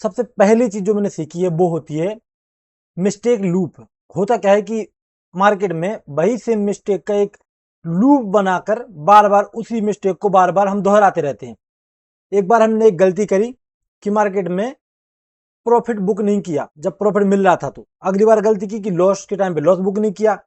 सबसे पहली चीज जो मैंने सीखी है वो होती है मिस्टेक लूप। होता क्या है कि मार्केट में वही सेम मिस्टेक का एक लूप बनाकर बार बार उसी मिस्टेक को बार बार हम दोहराते रहते हैं। एक बार हमने एक गलती करी कि मार्केट में प्रॉफिट बुक नहीं किया जब प्रॉफिट मिल रहा था, तो अगली बार गलती की कि लॉस के टाइम पे लॉस बुक नहीं किया,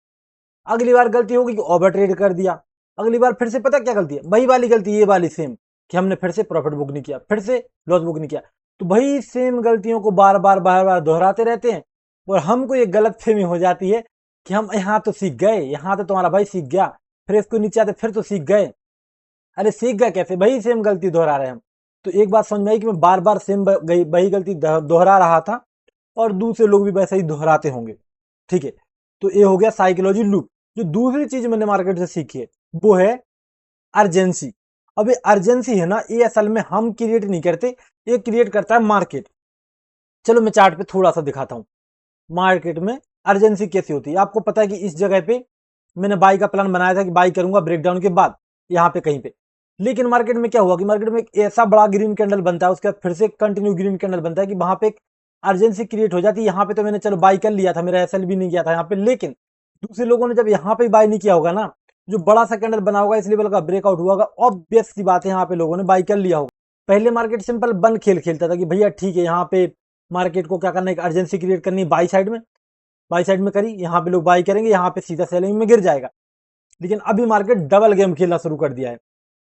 अगली बार गलती होगी कि ओवर ट्रेड कर दिया, अगली बार फिर से पता क्या गलती है, वही वाली गलती, ये वाली सेम, कि हमने फिर से प्रॉफिट बुक नहीं किया, फिर से लॉस बुक नहीं किया। तो वही सेम गलतियों को बार बार दोहराते रहते हैं और हमको ये गलत फहमी हो जाती है कि हम यहाँ तो सीख गए, यहाँ तो तुम्हारा भाई सीख गया, फिर इसको नीचे आते फिर तो सीख गए। अरे सीख गए कैसे, वही सेम गलती दोहरा रहे हैं हम। तो एक बात समझ में आई कि मैं बार बार सेम वही गलती दोहरा रहा था और दूसरे लोग भी वैसे ही दोहराते होंगे। ठीक है, तो ये हो गया साइकोलॉजी लूप। जो दूसरी चीज मैंने मार्केट से सीखी है वो है अर्जेंसी। अब ये अर्जेंसी है ना, ये असल में हम क्रिएट नहीं करते, ये क्रिएट करता है मार्केट। चलो मैं चार्ट पे थोड़ा सा दिखाता हूं मार्केट में अर्जेंसी कैसी होती है। आपको पता है कि इस जगह पे मैंने बाई का प्लान बनाया था कि बाई करूंगा ब्रेकडाउन के बाद यहाँ पे कहीं पे, लेकिन मार्केट में क्या हुआ कि मार्केट में एक ऐसा बड़ा ग्रीन कैंडल बनता है, उसके बाद फिर से कंटिन्यू ग्रीन कैंडल बनता है कि वहां पे एक अर्जेंसी क्रिएट हो जाती है। यहाँ पे तो मैंने चलो बाई कर लिया था, मेरा एसएल भी नहीं गया था यहाँ पे, लेकिन दूसरे लोगों ने जब यहाँ पे बाई नहीं किया होगा ना, जो बड़ा सा कैंडल बना होगा इस लेवल का ब्रेकआउट हुआ होगा, ऑब्वियस सी बात है यहाँ पे लोगों ने बाई कर लिया होगा। पहले मार्केट सिंपल बंद खेल खेलता था कि भैया ठीक है, यहाँ पे मार्केट को क्या करना है, एक अर्जेंसी क्रिएट करनी है बाई साइड में, बाई साइड में करी, यहाँ पे लोग बाई करेंगे, यहाँ पे सीधा सेलिंग में गिर जाएगा। लेकिन अभी मार्केट डबल गेम खेलना शुरू कर दिया है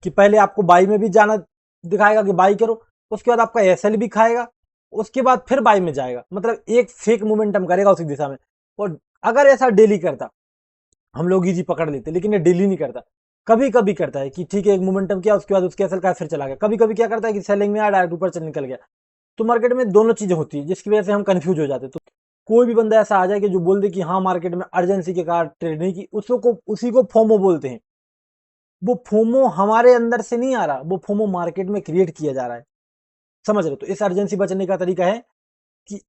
कि पहले आपको बाई में भी जाना दिखाएगा कि बाई करो, उसके बाद आपका एसएल भी खाएगा, उसके बाद फिर बाई में जाएगा, मतलब एक फेक मोमेंटम करेगा उसी दिशा में। और अगर ऐसा डेली करता हम लोग इजी पकड़ लेते, लेकिन ये डेली नहीं करता, कभी कभी करता है कि ठीक है एक मोमेंटम किया, उसके बाद उसके एसएल का फिर चला गया, कभी कभी क्या करता है कि सेलिंग में आया डायरेक्ट ऊपर चल निकल गया। तो मार्केट में दोनों चीजें होती है जिसकी वजह से हम कंफ्यूज हो जाते। तो कोई भी बंदा ऐसा आ जाए कि जो बोल दे कि हाँ मार्केट में अर्जेंसी के कारण ट्रेड नहीं की, उसको उसी को फोमो बोलते हैं। वो फोमो हमारे अंदर से नहीं आ रहा, वो फोमो मार्केट में क्रिएट किया जा रहा है, समझ रहे हो। तो इस अर्जेंसी बचने का तरीका है कि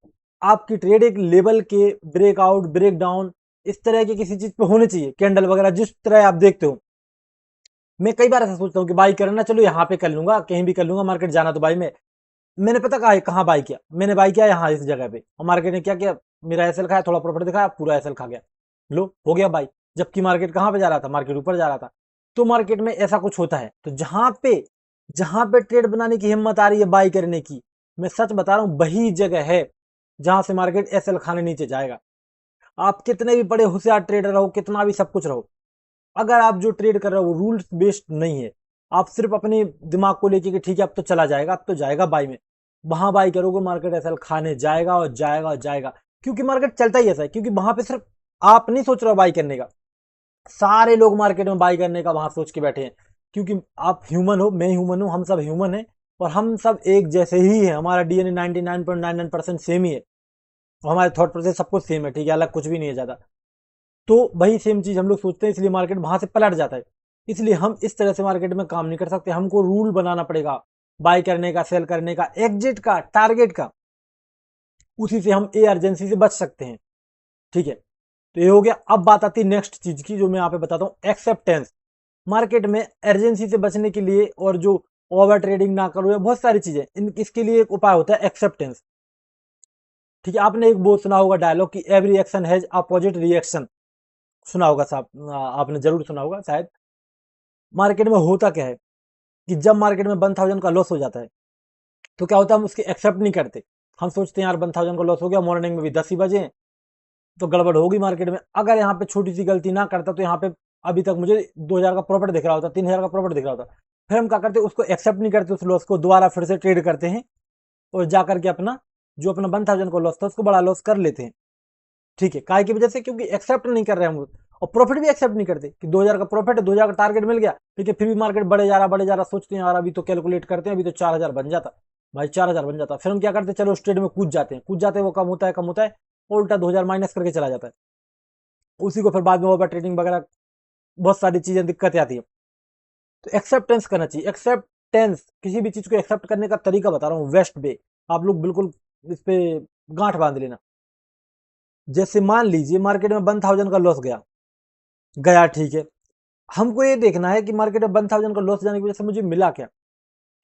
आपकी ट्रेड एक लेवल के ब्रेकआउट ब्रेकडाउन इस तरह की किसी चीज पे होनी चाहिए, कैंडल वगैरह जिस तरह आप देखते हो। मैं कई बार ऐसा सोचता हूँ कि बाई करना, चलो यहाँ पे कर लूंगा, कहीं भी कर लूंगा, मार्केट जाना तो बाई में। मैंने पता कहाँ बाई किया, मैंने बाई किया यहाँ इस जगह पे, और मार्केट ने क्या किया, मेरा एसएल खाया, थोड़ा प्रॉफिट दिखाया, पूरा एसएल खा गया, लो हो गया बाई। जबकि मार्केट कहाँ पे जा रहा था, मार्केट ऊपर जा रहा था। तो मार्केट में ऐसा कुछ होता है। तो जहां पे ट्रेड बनाने की हिम्मत आ रही है बाई करने की, मैं सच बता रहा हूं वही जगह है जहां से मार्केट एसएल खाने नीचे जाएगा। आप कितने भी बड़े होशियार ट्रेडर रहो, कितना भी सब कुछ रहो, अगर आप जो ट्रेड कर रहे हो वो रूल्स बेस्ड नहीं है, आप सिर्फ अपने दिमाग को लेके कि ठीक है अब तो चला जाएगा, अब तो जाएगा बाई में, वहां बाई करोगे मार्केट एसएल खाने जाएगा और जाएगा और जाएगा। क्योंकि मार्केट चलता ही ऐसा है, क्योंकि वहां पे सिर्फ आप नहीं सोच रहे हो बाई करने का, सारे लोग मार्केट में बाई करने का वहां सोच के बैठे हैं। क्योंकि आप ह्यूमन हो, मैं ह्यूमन हूं, हम सब ह्यूमन है, और हम सब एक जैसे ही है, हमारा डीएनए 99.99% सेम ही है, और हमारे थॉट प्रोसेस सब कुछ सेम है, ठीक है, अलग कुछ भी नहीं है ज्यादा। तो वही सेम चीज हम लोग सोचते हैं, इसलिए मार्केट वहां से पलट जाता है। इसलिए हम इस तरह से मार्केट में काम नहीं कर सकते, हमको रूल बनाना पड़ेगा बाय करने का, सेल करने का, एग्जिट का, टारगेट का। उसी से हम ए अर्जेंसी से बच सकते हैं। ठीक है, तो ये हो गया। अब बात आती है नेक्स्ट चीज की जो मैं यहाँ पे बताता हूँ, एक्सेप्टेंस। मार्केट में अर्जेंसी से बचने के लिए और जो ओवर ट्रेडिंग ना करो, या बहुत सारी चीजें, इसके लिए एक उपाय होता है एक्सेप्टेंस। ठीक है, आपने एक वो सुना होगा डायलॉग कि every action has opposite reaction, सुना होगा साहब, आपने जरूर सुना होगा शायद। मार्केट में होता क्या है कि जब मार्केट में 1000 का लॉस हो जाता है तो क्या होता है, हम उसके एक्सेप्ट नहीं करते। हम सोचते हैं यार 1000 का लॉस हो गया, मॉर्निंग में भी 10 ही बजे, तो गड़बड़ होगी मार्केट में। अगर यहाँ पे छोटी सी गलती ना करता तो यहाँ पे अभी तक मुझे 2000 का प्रॉफिट दिख रहा होता, 3000 का प्रॉफिट दिख रहा होता। फिर हम क्या करते हैं, उसको एक्सेप्ट नहीं करते, उस लॉस को दोबारा फिर से ट्रेड करते हैं और जाकर के अपना जो अपना 1000 का लॉस था उसको बड़ा लॉस कर लेते हैं। ठीक है, काय की वजह से, क्योंकि एक्सेप्ट नहीं कर रहे हम लोग, और प्रॉफिट भी एक्सेप्ट नहीं करते कि 2000 का प्रॉफिट है, 2000 का टारगेट मिल गया, ठीक है, फिर भी मार्केट बढ़े जा रहा बढ़े जा रहा, सोचते हैं यार अभी तो कैलकुलेट करते हैं, अभी तो 4000 बन जाता, भाई 4000 बन जाता। फिर हम क्या करते हैं, चलो उस ट्रेड में कूद जाते हैं, वो कम होता है कम होता है, उल्टा 2000 माइनस करके चला जाता है। उसी को फिर बाद में ओवर ट्रेडिंग वगैरह बहुत सारी चीजें दिक्कतें आती है। तो एक्सेप्टेंस करना चाहिए। एक्सेप्टेंस, किसी भी चीज को एक्सेप्ट करने का तरीका बता रहा हूँ, वेस्ट वे, आप लोग बिल्कुल इस पे गांठ बांध लेना। जैसे मान लीजिए मार्केट में 1000 का लॉस गया गया, ठीक है, हमको ये देखना है कि मार्केट में 1000 का लॉस जाने की वजह से मुझे मिला क्या।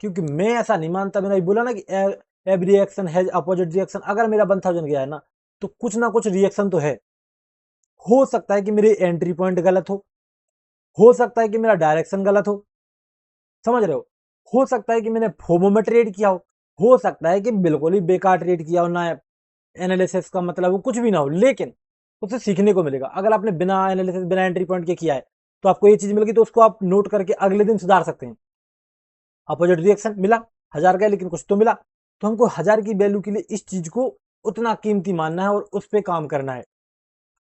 क्योंकि मैं ऐसा नहीं मानता, मैंने बोला ना कि every reaction has opposite reaction. अगर मेरा 1000 गया है ना, तो कुछ ना कुछ रिएक्शन तो है। हो सकता है कि मेरी एंट्री पॉइंट गलत हो सकता है कि मेरा डायरेक्शन गलत समझ रहे हो सकता है कि मैंने फोमो में ट्रेड किया हो सकता है कि बिल्कुल ही बेकार ट्रेड किया हो, ना एनालिसिस का मतलब वो कुछ भी ना हो, लेकिन उससे सीखने को मिलेगा। अगर आपने बिना एनालिसिस बिना एंट्री पॉइंट के किया है तो आपको ये चीज मिल गई, तो उसको आप नोट करके अगले दिन सुधार सकते हैं। अपोजिट रिएक्शन मिला 1000 का, लेकिन कुछ तो मिला, तो हमको 1000 की वैल्यू के लिए इस चीज को उतना कीमती मानना है और उस पर काम करना है।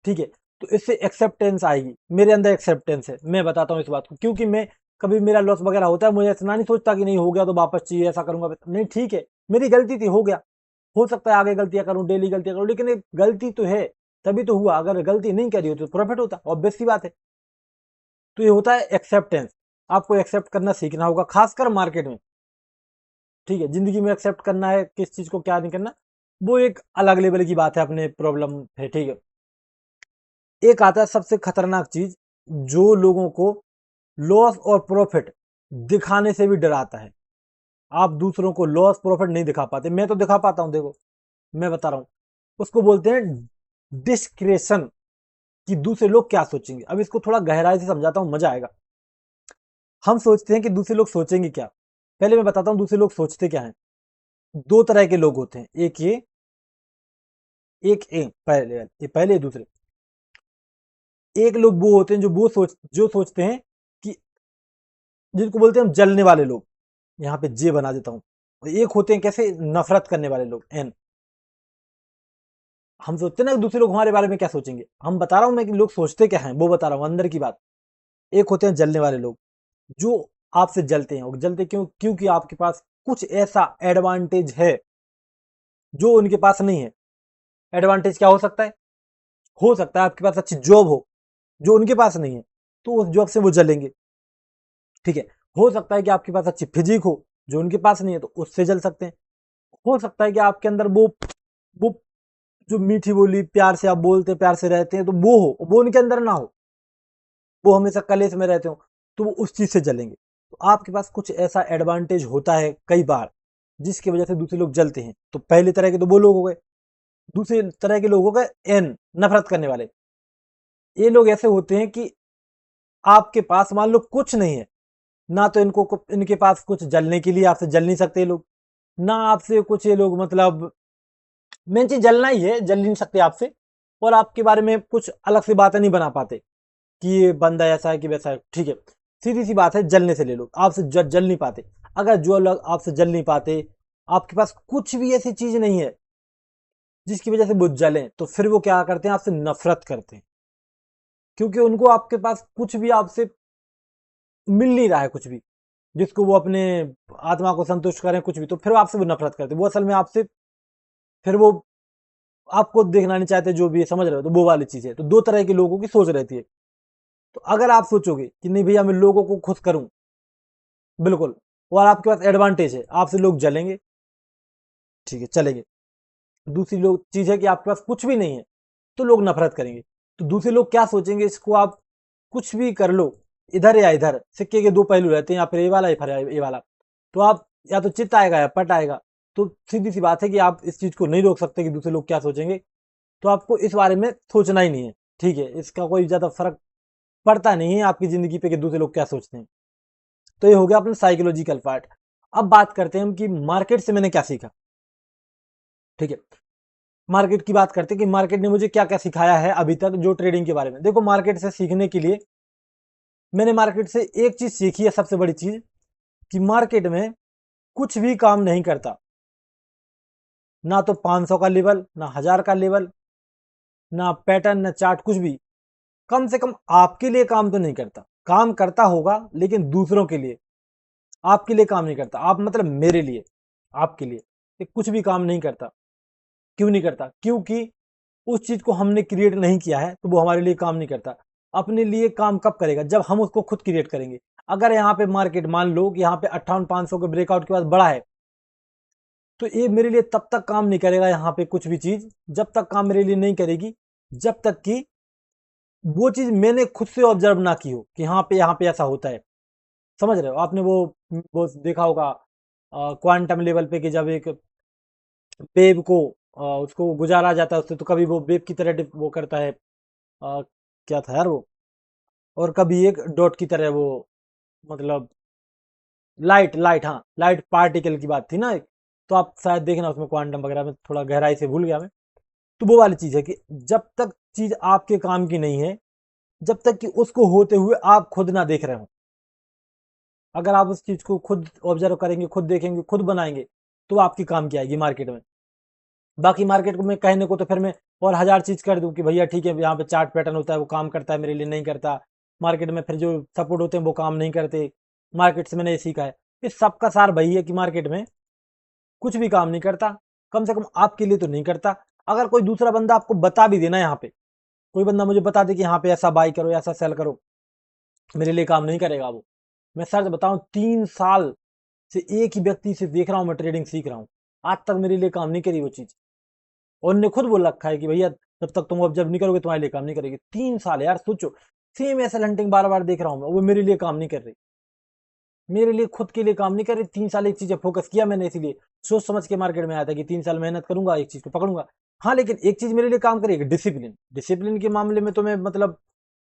ठीक है, तो इससे एक्सेप्टेंस आएगी, मेरे अंदर एक्सेप्टेंस है। मैं बताता हूँ इस बात को, क्योंकि मैं कभी मेरा लॉस वगैरह होता है, मुझे इतना नहीं सोचता कि नहीं हो गया तो वापस चाहिए, ऐसा करूंगा नहीं, ठीक है मेरी गलती थी, हो गया, हो सकता है आगे गलतियां करूं, डेली गलतियां करूं, लेकिन एक गलती तो है, तभी तो हुआ। अगर गलती नहीं करी हो तो प्रॉफिट होता, ऑब्वियस सी बात है। तो ये होता है एक्सेप्टेंस। आपको एक्सेप्ट करना सीखना होगा, खासकर मार्केट में। ठीक है, जिंदगी में एक्सेप्ट करना है किस चीज को, क्या नहीं करना, वो एक अलग लेवल की बात है, अपने प्रॉब्लम है। ठीक है, एक आता है सबसे खतरनाक चीज, जो लोगों को लॉस और प्रॉफिट दिखाने से भी डराता है। आप दूसरों को लॉस प्रॉफिट नहीं दिखा पाते, मैं तो दिखा पाता हूं, देखो मैं बता रहा हूं। उसको बोलते हैं डिस्क्रेशन, कि दूसरे लोग क्या सोचेंगे। अब इसको थोड़ा गहराई से समझाता हूं, मजा आएगा। हम सोचते हैं कि दूसरे लोग सोचेंगे क्या। पहले मैं बताता हूं दूसरे लोग सोचते क्या हैं। दो तरह के लोग होते हैं, एक ये, एक ए, पहले ये, पहले दूसरे। एक लोग वो होते हैं जो सोचते हैं कि, जिनको बोलते हैं हम जलने वाले लोग, यहाँ पे जे बना देता हूं। और एक होते हैं कैसे, नफरत करने वाले लोग, एन। हम सोचते हैं ना कि दूसरे लोग हमारे बारे में क्या सोचेंगे, हम बता रहा हूं मैं कि लोग सोचते क्या हैं, वो बता रहा हूं अंदर की बात। एक होते हैं जलने वाले लोग, जो आपसे जलते हैं। और जलते क्यों, क्योंकि आपके पास कुछ ऐसा एडवांटेज है जो उनके पास नहीं है। एडवांटेज क्या हो सकता है आपके पास अच्छी जॉब हो जो उनके पास नहीं है, तो उस जॉब से वो जलेंगे। ठीक है, हो सकता है कि आपके पास अच्छी फिजिक हो जो उनके पास नहीं है, तो उससे जल सकते हैं। हो सकता है कि आपके अंदर वो जो मीठी बोली, प्यार से आप बोलते, प्यार से रहते हैं, तो वो हो, वो उनके अंदर ना हो, वो हमेशा कलेश में रहते हो, तो वो उस चीज से जलेंगे। तो आपके पास कुछ ऐसा एडवांटेज होता है कई बार, जिसकी वजह से दूसरे लोग जलते हैं। तो पहले तरह के तो वो लोग हो गए। दूसरे तरह के लोग हो गए एन, नफरत करने वाले। ये लोग ऐसे होते हैं कि आपके पास मान लो कुछ नहीं है ना, तो इनके पास कुछ जलने के लिए, आपसे जल नहीं सकते ये लोग ना, आपसे कुछ ये लोग मतलब मेन चीज जलना ही है, जल नहीं सकते आपसे। और आपके बारे में कुछ अलग से बातें नहीं बना पाते कि ये बंदा ऐसा है कि वैसा है। ठीक है, सीधी सी बात है, जलने से ले लो, आपसे जल नहीं पाते। अगर जो लोग आपसे जल नहीं पाते, आपके पास कुछ भी ऐसी चीज नहीं है जिसकी वजह से वो जलें, तो फिर वो क्या करते हैं, आपसे नफरत करते हैं। क्योंकि उनको आपके पास कुछ भी आपसे मिल नहीं रहा है, कुछ भी जिसको वो अपने आत्मा को संतुष्ट करें, कुछ भी, तो फिर वो आपसे वो नफरत करते हैं। वो असल में आपसे, फिर वो आपको देखना नहीं चाहते, जो भी है, समझ रहे हो, तो वो वाली चीज है। तो दो तरह के लोगों की सोच रहती है। तो अगर आप सोचोगे कि नहीं भैया मैं लोगों को खुश करूं, बिल्कुल, और आपके पास एडवांटेज है, आपसे लोग जलेंगे, ठीक है चलेंगे। दूसरी लोग चीज है कि आपके पास कुछ भी नहीं है, तो लोग नफरत करेंगे। तो दूसरे लोग क्या सोचेंगे, इसको आप कुछ भी कर लो, इधर या इधर, सिक्के के दो पहलू रहते हैं, या फिर ये वाला या फिर ये वाला। तो आप या तो चित आएगा या पट आएगा। तो सीधी सी बात है कि आप इस चीज को नहीं रोक सकते कि दूसरे लोग क्या सोचेंगे, तो आपको इस बारे में सोचना ही नहीं है। ठीक है, इसका कोई ज्यादा फर्क पड़ता नहीं है आपकी जिंदगी पे कि दूसरे लोग क्या सोचते हैं। तो ये हो गया अपना साइकोलॉजिकल पार्ट। अब बात करते हैं हम कि मार्केट से मैंने क्या सीखा। ठीक है, मार्केट की बात करते हैं कि मार्केट ने मुझे क्या क्या सिखाया है अभी तक, जो ट्रेडिंग के बारे में। देखो, मार्केट से सीखने के लिए मैंने मार्केट से एक चीज सीखी है, सबसे बड़ी चीज, कि मार्केट में कुछ भी काम नहीं करता। ना तो 500 का लेवल, ना 1000 का लेवल, ना पैटर्न, ना चार्ट, कुछ भी कम से कम आपके लिए काम तो नहीं करता। काम करता होगा लेकिन दूसरों के लिए, आपके लिए काम नहीं करता। आप मतलब मेरे लिए, आपके लिए ये कुछ भी काम नहीं करता। क्यों नहीं करता? क्योंकि उस चीज को हमने क्रिएट नहीं किया है, तो वो हमारे लिए काम नहीं करता। अपने लिए काम कब करेगा? जब हम उसको खुद क्रिएट करेंगे। अगर यहाँ पे मार्केट मान लो कि यहाँ पे 58,500 के ब्रेकआउट के बाद बड़ा है, तो ये मेरे लिए तब तक काम नहीं करेगा यहाँ पे कुछ भी चीज, जब तक काम मेरे लिए नहीं करेगी, जब तक कि वो चीज मैंने खुद से ऑब्जर्व ना की हो कि यहाँ पे ऐसा होता है। समझ रहे हो? आपने वो देखा होगा क्वांटम लेवल पे कि जब एक वेब को उसको गुजारा जाता है उससे, तो कभी वो वेब की तरह वो करता है, क्या था यार वो, और कभी एक डॉट की तरह वो, मतलब लाइट लाइट, हाँ लाइट पार्टिकल की बात थी ना एक, तो आप शायद देखना उसमें क्वांटम वगैरह में, थोड़ा गहराई से भूल गया मैं। तो वो वाली चीज है कि जब तक चीज आपके काम की नहीं है, जब तक कि उसको होते हुए आप खुद ना देख रहे हो, अगर आप उस चीज को खुद ऑब्जर्व करेंगे, खुद देखेंगे, खुद बनाएंगे, तो आपकी काम की आएगी मार्केट में। बाकी मार्केट को मैं कहने को तो फिर मैं और हजार चीज कर दूं कि भैया ठीक है यहाँ पे चार्ट पैटर्न होता है वो काम करता है, मेरे लिए नहीं करता। मार्केट में फिर जो सपोर्ट होते हैं वो काम नहीं करते। मार्केट से मैंने ये सीखा है। इस सबका सार वही है कि मार्केट में कुछ भी काम नहीं करता, कम से कम आपके लिए तो नहीं करता। अगर कोई दूसरा बंदा आपको बता भी देना, यहाँ पे कोई बंदा मुझे बता दे कि यहाँ पे ऐसा बाई करो, ऐसा सेल करो, मेरे लिए काम नहीं करेगा वो। मैं सच बताऊं, 3 साल से एक ही व्यक्ति से देख रहा हूं, मैं ट्रेडिंग सीख रहा हूं, आज तक मेरे लिए काम नहीं करी वो चीज। और उन्होंने खुद बोल रखा है कि भैया जब तक तुम ऑब्जर्व नहीं करोगे तुम्हारे लिए काम नहीं करेगी। 3 साल यार सोचो, सेम ऐसा हंटिंग बार बार देख रहा हूं मैं, वो मेरे लिए काम नहीं कर रही, मेरे लिए खुद के लिए काम नहीं कर रही। 3 साल एक चीज फोकस किया मैंने, इसीलिए सोच समझ के मार्केट में आया था कि 3 साल मेहनत करूंगा, एक चीज को पकड़ूंगा। हाँ लेकिन एक चीज मेरे लिए काम करेगी, डिसिप्लिन। डिसिप्लिन के मामले में तो मैं मतलब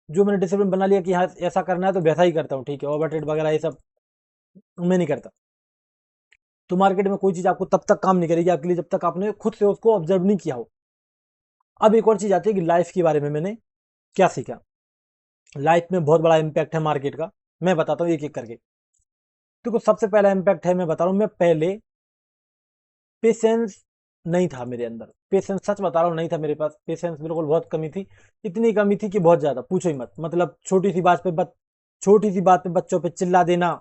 जो मैंने डिसिप्लिन बना लिया कि हाँ ऐसा करना है तो वैसा ही करता हूँ, ठीक है, ओवर ट्रेड वगैरह ये सब मैं नहीं करता। तो मार्केट में कोई चीज आपको तब तक काम नहीं करेगी आपके लिए जब तक आपने खुद से उसको ऑब्जर्व नहीं किया हो। अब एक और चीज आती है कि लाइफ के बारे में मैंने क्या सीखा। लाइफ में बहुत बड़ा इंपैक्ट है मार्केट का, मैं बताता हूँ एक एक करके। देखो सबसे पहला इंपैक्ट है, मैं बता रहा हूँ, मैं पहले पेशेंस नहीं था मेरे अंदर। पेशेंस, सच बता रहा हूँ, नहीं था मेरे पास पेशेंस, बिल्कुल बहुत कमी थी। इतनी कमी थी कि बहुत ज्यादा पूछो ही मत। मतलब छोटी सी बात पे बच्चों पे चिल्ला देना,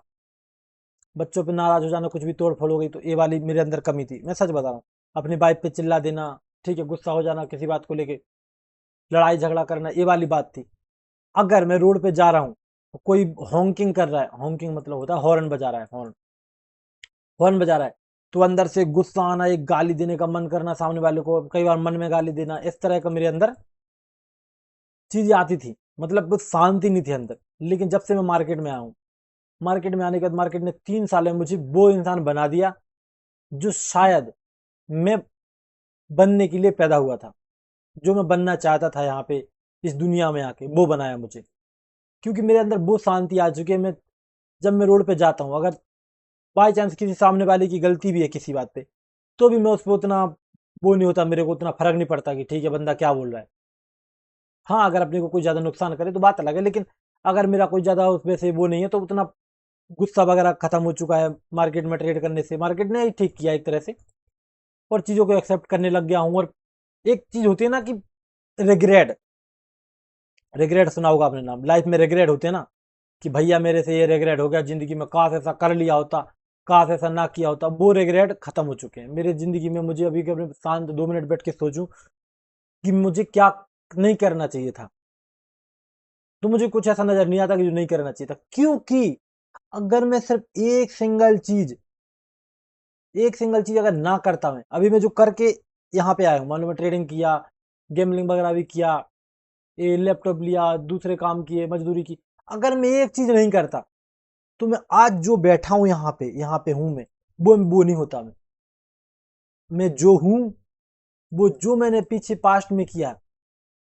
बच्चों पे नाराज हो जाना, कुछ भी तोड़ फोड़ हो गई तो ये वाली मेरे अंदर कमी थी, मैं सच बता रहा हूँ। अपनी वाइफ पे चिल्ला देना, ठीक है, गुस्सा हो जाना किसी बात को लेके, लड़ाई झगड़ा करना, ये वाली बात थी। अगर मैं रोड पे जा रहा हूँ, कोई हॉन्किंग कर रहा है, हॉन्किंग मतलब होता है हॉर्न बजा रहा है, हॉर्न हॉर्न बजा रहा है, तो अंदर से गुस्सा आना, एक गाली देने का मन करना सामने वाले को, कई बार मन में गाली देना, इस तरह का मेरे अंदर चीजें आती थी। मतलब कुछ शांति नहीं थी अंदर। लेकिन जब से मैं मार्केट में आया हूँ, मार्केट में आने के बाद मार्केट ने 3 साल में मुझे वो इंसान बना दिया जो शायद मैं बनने के लिए पैदा हुआ था, जो मैं बनना चाहता था यहाँ पे इस दुनिया में आके, वो बनाया मुझे। क्योंकि मेरे अंदर वो शांति आ चुकी है। मैं जब मैं रोड पे जाता हूँ, अगर बाई चांस किसी सामने वाले की गलती भी है किसी बात पे, तो भी मैं उस पर उतना वो नहीं होता, मेरे को उतना फर्क नहीं पड़ता कि ठीक है बंदा क्या बोल रहा है। हाँ अगर अपने को कोई ज्यादा नुकसान करे तो बात अलग है, लेकिन अगर मेरा कोई ज्यादा उसमें से वो नहीं है तो उतना गुस्सा वगैरह खत्म हो चुका है मार्केट में ट्रेड करने से। मार्केट ने ही ठीक किया एक तरह से, और चीजों को एक्सेप्ट करने लग गया हूँ। और एक चीज होती है ना कि रिग्रेट, रिग्रेट सुना होगा आपने नाम, लाइफ में रिग्रेट होते हैं ना, कि भैया मेरे से ये रिग्रेट हो गया जिंदगी में, काश ऐसा कर लिया होता, काश ऐसा ना किया होता। वो रिग्रेट खत्म हो चुके हैं मेरे जिंदगी में। मुझे अभी के शांत 2 मिनट बैठ के सोचूं कि मुझे क्या नहीं करना चाहिए था, तो मुझे कुछ ऐसा नजर नहीं आता कि जो नहीं करना चाहिए था। क्योंकि अगर मैं सिर्फ एक सिंगल चीज अगर ना करता, मैं अभी मैं जो करके यहाँ पे आया हूँ, मान लो मैं ट्रेडिंग किया, गेमलिंग वगैरह भी किया, ये लैपटॉप लिया, दूसरे काम किए, मजदूरी की, अगर मैं एक चीज नहीं करता तो मैं आज जो बैठा हूं यहाँ पे हूं मैं, वो नहीं होता। मैं जो हूं, वो जो मैंने पीछे पास्ट में किया,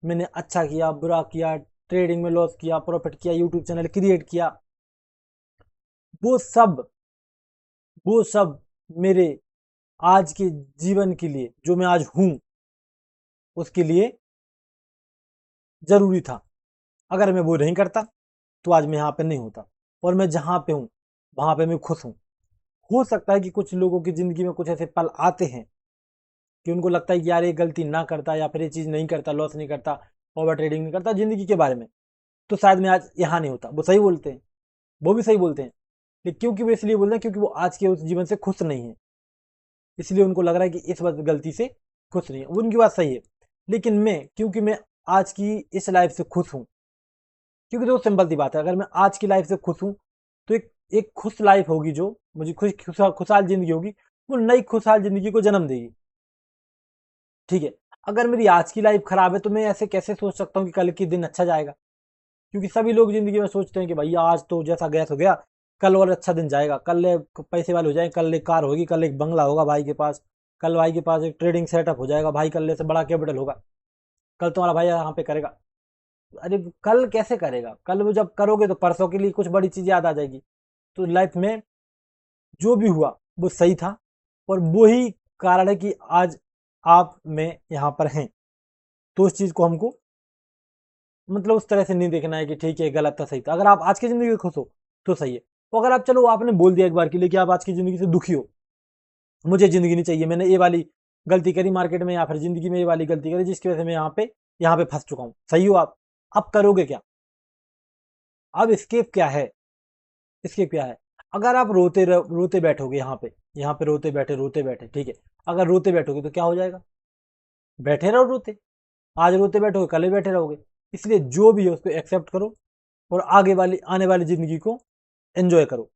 मैंने अच्छा किया, बुरा किया, ट्रेडिंग में लॉस किया, प्रॉफिट किया, यूट्यूब चैनल क्रिएट किया, वो सब वो सब मेरे आज के जीवन के लिए, जो मैं आज हूं उसके लिए जरूरी था। अगर मैं वो नहीं करता तो आज मैं यहाँ पे नहीं होता। और मैं जहां पे हूं वहां पे मैं खुश हूं। हो सकता है कि कुछ लोगों की जिंदगी में कुछ ऐसे पल आते हैं कि उनको लगता है कि यार ये गलती ना करता, या फिर ये चीज नहीं करता, लॉस नहीं करता, ओवर ट्रेडिंग नहीं करता जिंदगी के बारे में, तो शायद मैं आज यहाँ नहीं होता। वो सही बोलते हैं, वो भी सही बोलते हैं। लेकिन क्योंकि वो इसलिए बोलते हैं क्योंकि वो आज के उस जीवन से खुश नहीं है, इसलिए उनको लग रहा है कि इस वक्त गलती से खुश नहीं है। उनकी बात सही है। लेकिन मैं, क्योंकि मैं आज की इस लाइफ से खुश हूं, क्योंकि तो सिंपल सी बात है, अगर मैं आज की लाइफ से खुश हूं तो एक एक खुश लाइफ होगी जो मुझे खुशहाल जिंदगी होगी, वो नई खुशहाल जिंदगी को जन्म देगी। ठीक है, अगर मेरी आज की लाइफ खराब है तो मैं ऐसे कैसे सोच सकता हूँ कि कल के दिन अच्छा जाएगा। क्योंकि सभी लोग जिंदगी में सोचते हैं कि भैया आज तो जैसा गया सो गया, कल और अच्छा दिन जाएगा, कल पैसे वाले हो जाएंगे, कल एक कार होगी, कल एक बंगला होगा भाई के पास, कल भाई के पास एक ट्रेडिंग सेटअप हो जाएगा, भाई कल से बड़ा कैपिटल होगा, कल तुम्हारा भाई यहाँ पे करेगा। अरे कल कैसे करेगा, कल वो जब करोगे तो परसों के लिए कुछ बड़ी चीज याद आ जाएगी। तो लाइफ में जो भी हुआ वो सही था, और वही कारण है कि आज आप में यहाँ पर हैं। तो उस चीज को हमको मतलब उस तरह से नहीं देखना है कि ठीक है गलत था सही था। अगर आप आज की जिंदगी में खुश हो तो सही है। तो अगर आप चलो आपने बोल दिया एक बार के लिए कि आप आज की जिंदगी से दुखी हो, मुझे जिंदगी नहीं चाहिए, मैंने ये वाली गलती करी मार्केट में या फिर जिंदगी में ये वाली गलती करी जिसकी वजह से मैं यहाँ पे फंस चुका हूँ, सही हो आप, अब करोगे क्या? अब स्केप क्या है? स्केप क्या है? अगर आप रोते बैठोगे यहाँ पे रोते बैठे, ठीक है, अगर रोते बैठोगे तो क्या हो जाएगा? बैठे रहो रोते, आज रोते बैठोगे कल भी बैठे रहोगे। इसलिए जो भी है उसको एक्सेप्ट करो और आगे वाली आने वाली जिंदगी को एंजॉय करो।